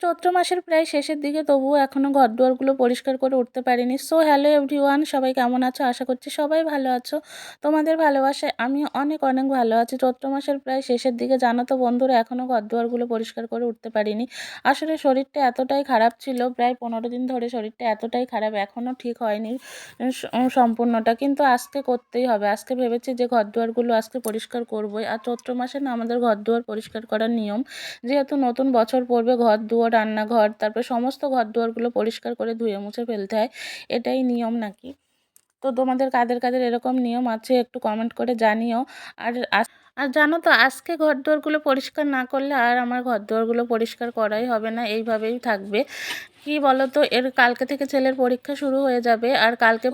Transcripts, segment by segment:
চৈত্র মাসের প্রায় শেষের দিকে, তবুও এখনও ঘরদুয়ারগুলো পরিষ্কার করে উঠতে পারিনি। সো হ্যালো এভরিওয়ান, সবাই কেমন আছো? আশা করছি সবাই ভালো আছো। তোমাদের ভালোবাসায় আমি অনেক অনেক ভালো আছি। চৈত্র মাসের প্রায় শেষের দিকে, জানো তো বন্ধুরা, এখনও ঘরদুয়ারগুলো পরিষ্কার করে উঠতে পারিনি। আসলে শরীরটা এতটাই খারাপ ছিল, প্রায় 15 দিন ধরে শরীরটা এতটাই খারাপ, এখনও ঠিক হয়নি সম্পূর্ণটা, কিন্তু আজকে করতেই হবে। আজকে ভেবেছি যে ঘরদুয়ারগুলো আজকে পরিষ্কার করবোই। আর চৈত্র মাসে না আমাদের ঘরদুয়ার পরিষ্কার করার নিয়ম, যেহেতু নতুন বছর পড়বে, ঘরদুয়ার, রান্নাঘর, তারপরে সমস্ত ঘরদুয়ারগুলো পরিষ্কার করে ধুয়ে মুছে ফেলতে হয়, এটাই নিয়ম নাকি। তো তোমাদের কাদের কাদের এরকম নিয়ম আছে একটু কমেন্ট করে জানিও। আর আর জানো তো, আজকে ঘরদুয়ারগুলো পরিষ্কার না করলে আর আমার ঘরদুয়ারগুলো পরিষ্কার করাই হবে না, এইভাবেই থাকবে। কি বলো তো, এর কালকে থেকে ছেলের পরীক্ষা শুরু হয়ে যাবে, আর কালকে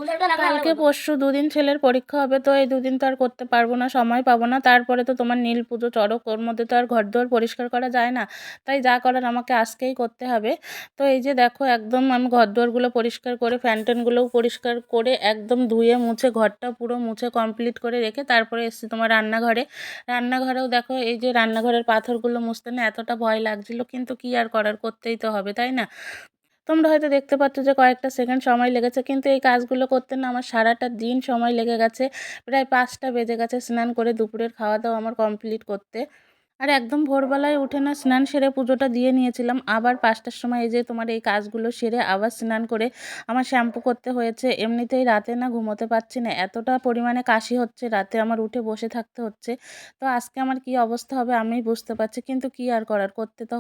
কালকে পরশু দুদিন ছেলের পরীক্ষা হবে। তো এই দুদিন তো আর করতে পারবো না, সময় পাবো না। তারপরে তো তোমার নীল পুজো, চড়ক, ওর মধ্যে তো আর ঘরদুয়ার পরিষ্কার করা যায় না। তাই যা করার আমাকে আজকেই করতে হবে। তো এই যে দেখো, একদম আমি ঘরদুয়ারগুলো পরিষ্কার করে, ফ্যান ট্যানগুলোও পরিষ্কার করে, একদম ধুয়ে মুছে, ঘরটা পুরো মুছে কমপ্লিট করে রেখে তারপরে এসেছি তোমার রান্নাঘরে। রান্নাঘরেও দেখো, এই যে রান্নাঘরের পাথরগুলো মুছতে না এতটা ভয় লাগছিল, কিন্তু কি আর করার, করতেই তো হবে, তাই না? তোমরা হয়তো দেখতে পাচ্ছ যে কয়েকটা সেকেন্ড সময় লেগেছে, কিন্তু এই কাজগুলো করতে না আমার সারাটা দিন সময় লেগে গেছে। প্রায় 5টা বেজে গেছে স্নান করে, দুপুরের খাওয়া দাওয়া আমার কমপ্লিট করতে। আর একদম ভোরবেলায় উঠে না স্নান সেরে পুজোটা দিয়ে নিয়েছিলাম। আবার 5টার সময় এই যে তোমার এই কাজগুলো সেরে আবার স্নান করে আমার শ্যাম্পু করতে হয়েছে। এমনিতেই রাতে না ঘুমোতে পারছি না, এতটা পরিমাণে কাশি হচ্ছে, রাতে আমার উঠে বসে থাকতে হচ্ছে। তো আজকে আমার কি অবস্থা হবে আমি বুঝতে পারছি, কিন্তু কি আর করার, করতে তো